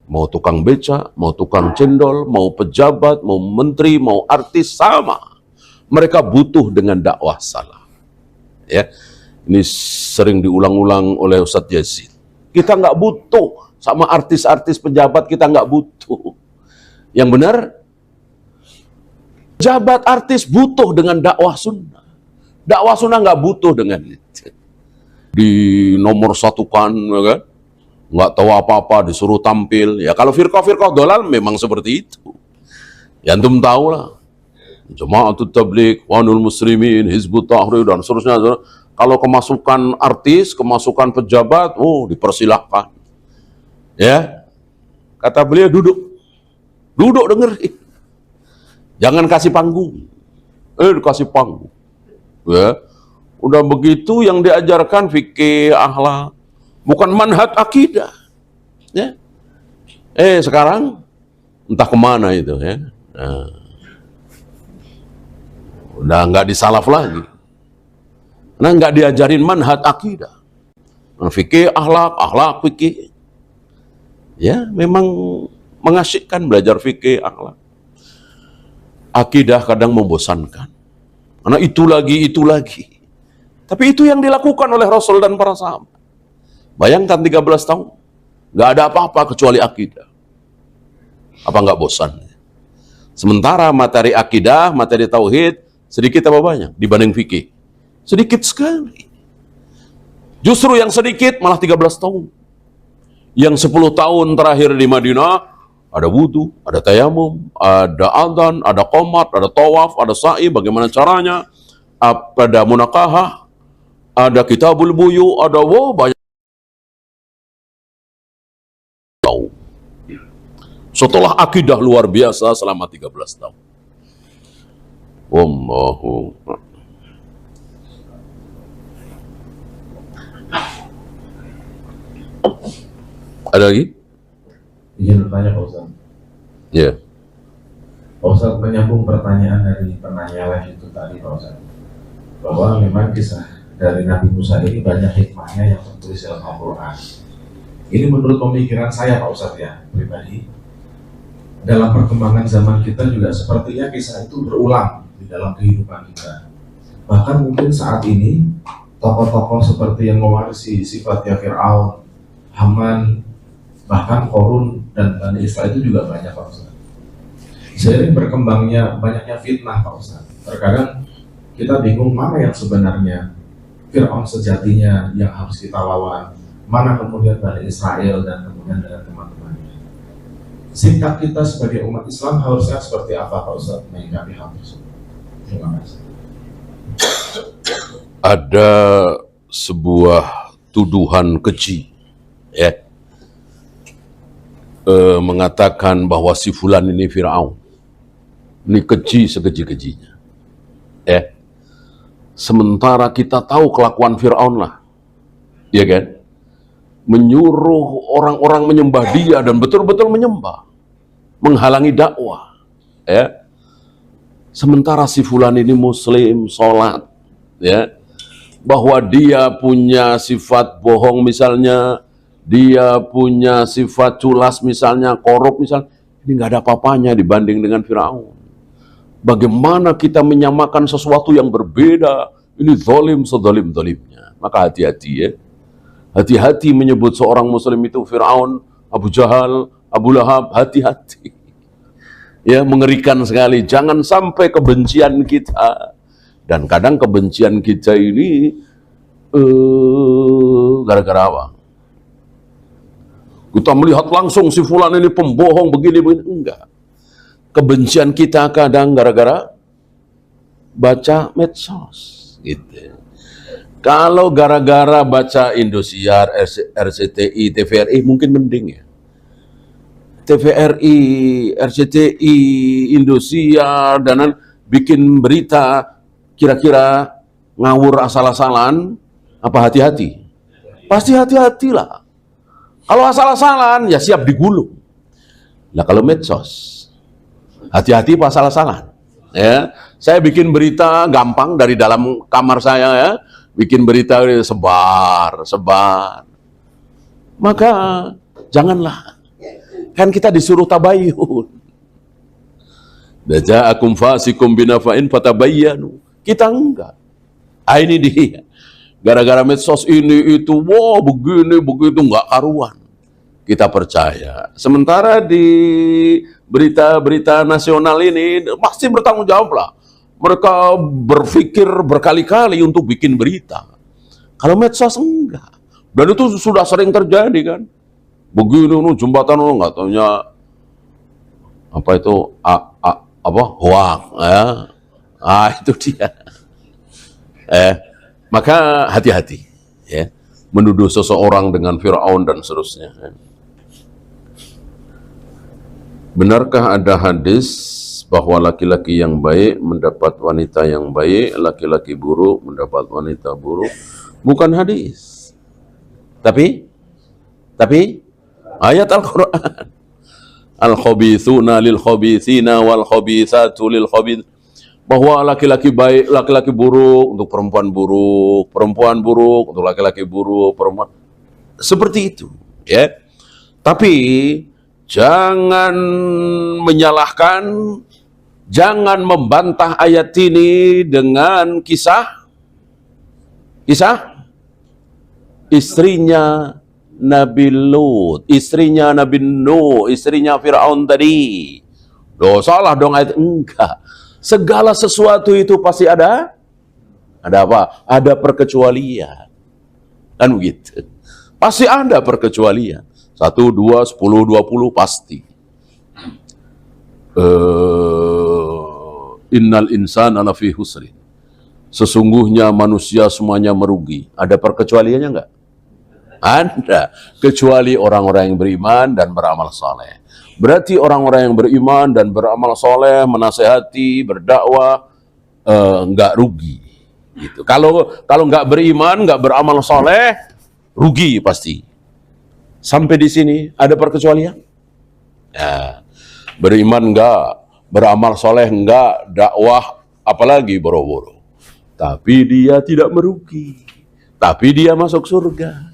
Mau tukang beca, mau tukang cendol, mau pejabat, mau menteri, mau artis, sama. Mereka butuh dengan dakwah salaf. Ya, ini sering diulang-ulang oleh Ustadz Yazid. Kita nggak butuh sama artis-artis pejabat, kita nggak butuh. Yang benar, pejabat artis butuh dengan dakwah sunnah. Dakwah sunnah nggak butuh dengan itu. Di nomor satukan, ya kan? Nggak tahu apa-apa, disuruh tampil. Ya kalau firqah-firqah dolal memang seperti itu. Ya antum tahu lah. Jama'atut Tabligh, Ikhwanul Muslimin, Hizbut Tahrir, dan seterusnya. Kalau kemasukan artis, kemasukan pejabat, dipersilahkan. Ya, kata beliau duduk denger. Jangan kasih panggung. Dikasih panggung. Ya, udah begitu yang diajarkan fikih, akhlak, bukan manhaj akidah. Ya. Sekarang entah kemana itu ya. Udah nggak disalaf lagi. Nah, nggak diajarin manhaj akidah. Fikih, akhlak, fikih. Ya, memang mengasyikkan belajar fikih, akhlak. Akidah kadang membosankan. Karena itu lagi. Tapi itu yang dilakukan oleh Rasul dan para sahabat. Bayangkan 13 tahun. Nggak ada apa-apa kecuali akidah. Apa nggak bosan? Sementara materi akidah, materi tauhid, sedikit apa banyak dibanding fikih? Sedikit sekali. Justru yang sedikit malah 13 tahun. Yang 10 tahun terakhir di Madinah, ada wudu, ada tayamum, ada adzan, ada qomat, ada tawaf, ada sa'i, bagaimana caranya, ada munakahah, ada kitabul buyu, ada banyak. Setelah akidah luar biasa selama 13 tahun. Wallahu. Ada lagi? Izin bertanya Pak Ustaz. Ya. Pak Ustaz, menyambung pertanyaan dari penanya live itu tadi Pak Ustaz, bahwa memang kisah dari Nabi Musa ini banyak hikmahnya yang tertulis dalam Al-Quran. Ini menurut pemikiran saya Pak Ustaz ya, pribadi. Dalam perkembangan zaman kita juga sepertinya kisah itu berulang di dalam kehidupan kita. Bahkan mungkin saat ini tokoh-tokoh seperti yang mewarisi sifatnya Fir'aun, Haman, bahkan Korun dan Bani Israil itu juga banyak Pak Ustaz. Seiring berkembangnya banyaknya fitnah Pak Ustaz, terkadang kita bingung mana yang sebenarnya Fir'aun sejatinya yang harus kita lawan, mana kemudian Bani Israel dan kemudian dengan teman-temannya. Sikap kita sebagai umat Islam harusnya seperti apa Pak Ustaz menyikapi hal tersebut? Terima kasih. Ada sebuah tuduhan keji, ya, mengatakan bahwa si fulan ini Fir'aun. Ini keji sekeji-kejinya. Ya. Sementara kita tahu kelakuan Fir'aun lah. Ya kan? Menyuruh orang-orang menyembah dia dan betul-betul menyembah. Menghalangi dakwah. Ya. Sementara si fulan ini muslim, sholat. Ya. Bahwa dia punya sifat bohong misalnya, dia punya sifat culas misalnya, korup misalnya, ini nggak ada apa-apanya dibanding dengan Fir'aun. Bagaimana kita menyamakan sesuatu yang berbeda, ini zalim sezalim-zalimnya. Maka hati-hati ya. Hati-hati menyebut seorang muslim itu Fir'aun, Abu Jahal, Abu Lahab, hati-hati. Ya, mengerikan sekali. Jangan sampai kebencian kita. Dan kadang kebencian kita ini gara-gara apa? Kita melihat langsung si fulan ini pembohong begini. Enggak. Kebencian kita kadang gara-gara baca medsos. Gitu. Kalau gara-gara baca Indosiar, RCTI, TVRI mungkin mending ya. TVRI, RCTI, Indosiar, dan bikin berita kira-kira ngawur asal-asalan, apa hati-hati? Pasti hati-hatilah. Kalau asal-asalan, ya siap digulung. Nah kalau medsos, hati-hati apa asal-asalan. Ya, saya bikin berita gampang dari dalam kamar saya ya, bikin berita sebar. Maka janganlah Kan kita disuruh tabayyun. Ja'akum fasikum binafa'in fatabayyanu. Kita enggak. Ini dia. Gara-gara medsos ini itu, wah begini begitu nggak karuan. Kita percaya. Sementara di berita-berita nasional ini pasti bertanggung jawab lah. Mereka berpikir berkali-kali untuk bikin berita. Kalau medsos enggak. Dan itu sudah sering terjadi kan. Begini jembatan nggak taunya apa itu hoak ya. Itu dia. Maka hati-hati ya, menuduh seseorang dengan Fir'aun dan seterusnya. Benarkah ada hadis bahwa laki-laki yang baik mendapat wanita yang baik, laki-laki buruk mendapat wanita buruk? Bukan hadis, tapi ayat Al-Quran. Al-khabithuna lil-khabithina wal-khabithatu lil-khabith. Bahwa laki-laki baik, laki-laki buruk untuk perempuan buruk, perempuan buruk untuk laki-laki buruk, perempuan. Seperti itu, ya. Tapi jangan menyalahkan, jangan membantah ayat ini dengan kisah istrinya Nabi Lut, istrinya Nabi Nuh, istrinya Fir'aun tadi. Loh, salah dong ayat. Enggak. Segala sesuatu itu pasti ada apa? Ada perkecualian. Kan begitu. Pasti ada perkecualian. 1, 2, 10, 20 pasti. Innal insana lafi husrin. Sesungguhnya manusia semuanya merugi. Ada perkecualiannya enggak? Ada. Kecuali orang-orang yang beriman dan beramal saleh. Berarti orang-orang yang beriman dan beramal soleh, menasehati, berdakwah, nggak rugi. Gitu. Kalau nggak beriman, nggak beramal soleh, rugi pasti. Sampai di sini ada perkecualian? Ya, beriman nggak, beramal soleh nggak, dakwah apalagi boro-boro. Tapi dia tidak merugi. Tapi dia masuk surga.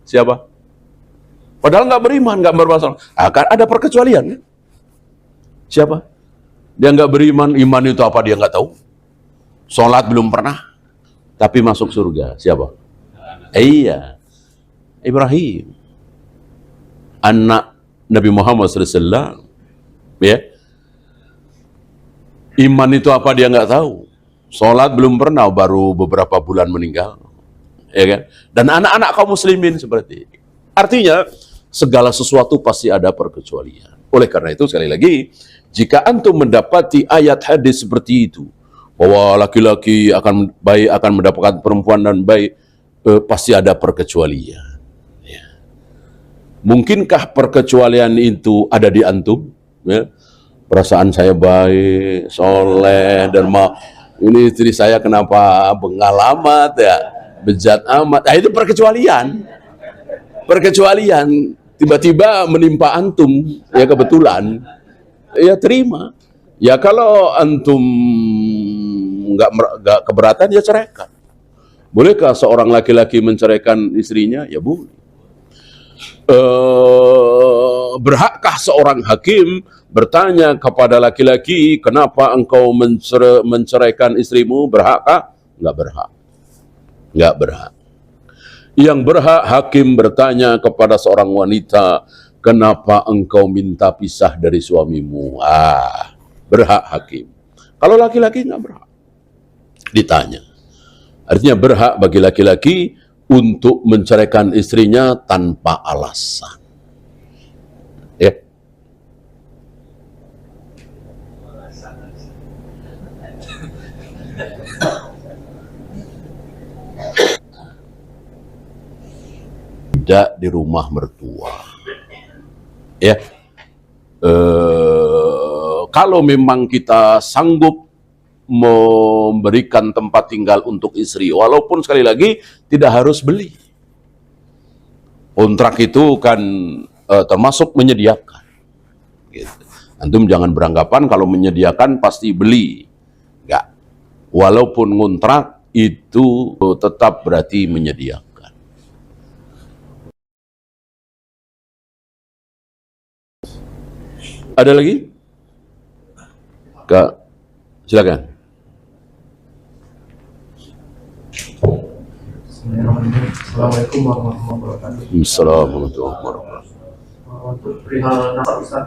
Siapa? Padahal nggak beriman, nggak bermasalah. Akan ada perkecualian. Kan? Siapa? Dia nggak beriman, iman itu apa dia nggak tahu. Sholat belum pernah, tapi masuk surga. Siapa? Iya, Ibrahim, anak Nabi Muhammad SAW. Ya, iman itu apa dia nggak tahu. Sholat belum pernah, baru beberapa bulan meninggal. Ya kan? Dan anak-anak kaum muslimin seperti ini. Artinya segala sesuatu pasti ada perkecualian. Oleh karena itu sekali lagi, jika antum mendapati ayat hadis seperti itu, bahwa laki-laki akan baik akan mendapatkan perempuan dan baik, pasti ada perkecualian. Ya. Mungkinkah perkecualian itu ada di antum? Ya. Perasaan saya baik, soleh, dan ini istri saya kenapa bengal amat ya, bejat amat. Nah, itu perkecualian. Perkecualian tiba-tiba menimpa antum, ya kebetulan, ya terima. Ya kalau antum nggak keberatan, ya ceraikan. Bolehkah seorang laki-laki menceraikan istrinya? Ya boleh. Berhakkah seorang hakim bertanya kepada laki-laki, kenapa engkau menceraikan istrimu? Berhakkah? Nggak berhak. Nggak berhak. Yang berhak hakim bertanya kepada seorang wanita, kenapa engkau minta pisah dari suamimu? Berhak hakim. Kalau laki-laki nggak berhak ditanya. Artinya berhak bagi laki-laki untuk menceraikan istrinya tanpa alasan. Ya. Tidak di rumah mertua. Ya. Kalau memang kita sanggup memberikan tempat tinggal untuk istri, walaupun sekali lagi tidak harus beli. Kontrak itu kan termasuk menyediakan. Gitu. Antum jangan beranggapan kalau menyediakan pasti beli. Enggak. Walaupun kontrak itu tetap berarti menyediakan. Ada lagi? Kak, silakan. Assalamualaikum warahmatullahi wabarakatuh. Assalamualaikum warahmatullahi wabarakatuh. Untuk perihal nasab Ustaz,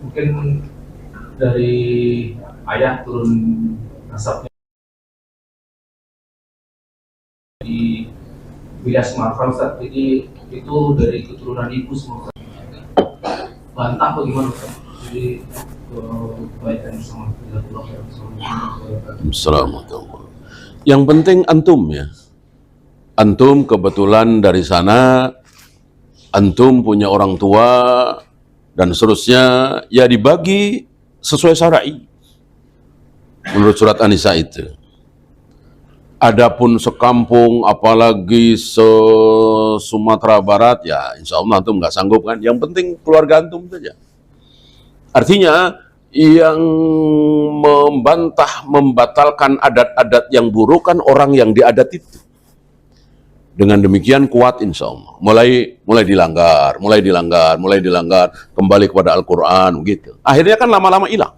mungkin dari ayah turun nasabnya di wilayah Sumatera Ustaz, jadi itu dari keturunan ibu semua Ustaz. Bantah bagaimana Ustaz? Jadi kebaikan bersama Assalamualaikum. Yang penting antum ya. Antum kebetulan dari sana, antum punya orang tua, dan seterusnya, ya dibagi sesuai syar'i. Menurut surat An-Nisa itu. Adapun sekampung, apalagi se-Sumatera Barat, ya insya Allah antum nggak sanggup kan. Yang penting keluarga antum saja. Artinya, yang membantah, membatalkan adat-adat yang buruk kan orang yang diadat itu. Dengan demikian kuat insya Allah. Mulai dilanggar, kembali kepada Al-Quran, gitu. Akhirnya kan lama-lama hilang.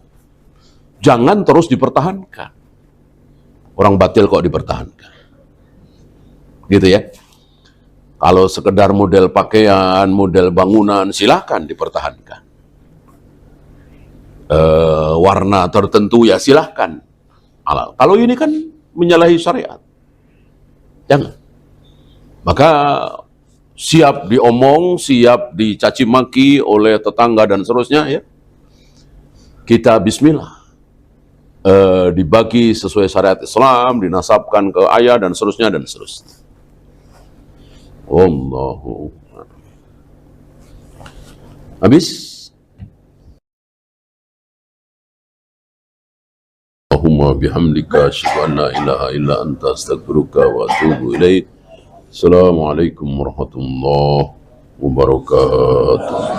Jangan terus dipertahankan. Orang batil kok dipertahankan. Gitu ya. Kalau sekedar model pakaian, model bangunan, silahkan dipertahankan. Warna tertentu ya silahkan. Kalau ini kan menyalahi syariat. Jangan. Maka siap diomong, siap dicaci maki oleh tetangga dan seterusnya ya. Kita bismillah. Dibagi sesuai syariat Islam, dinasabkan ke ayah dan seterusnya dan seterusnya. Allahu Akbar. Habis? Allahumma bihamdika asyhadu an la ilaha illa anta astaghfiruka wa atubu ilaik. Assalamualaikum warahmatullahi wabarakatuh.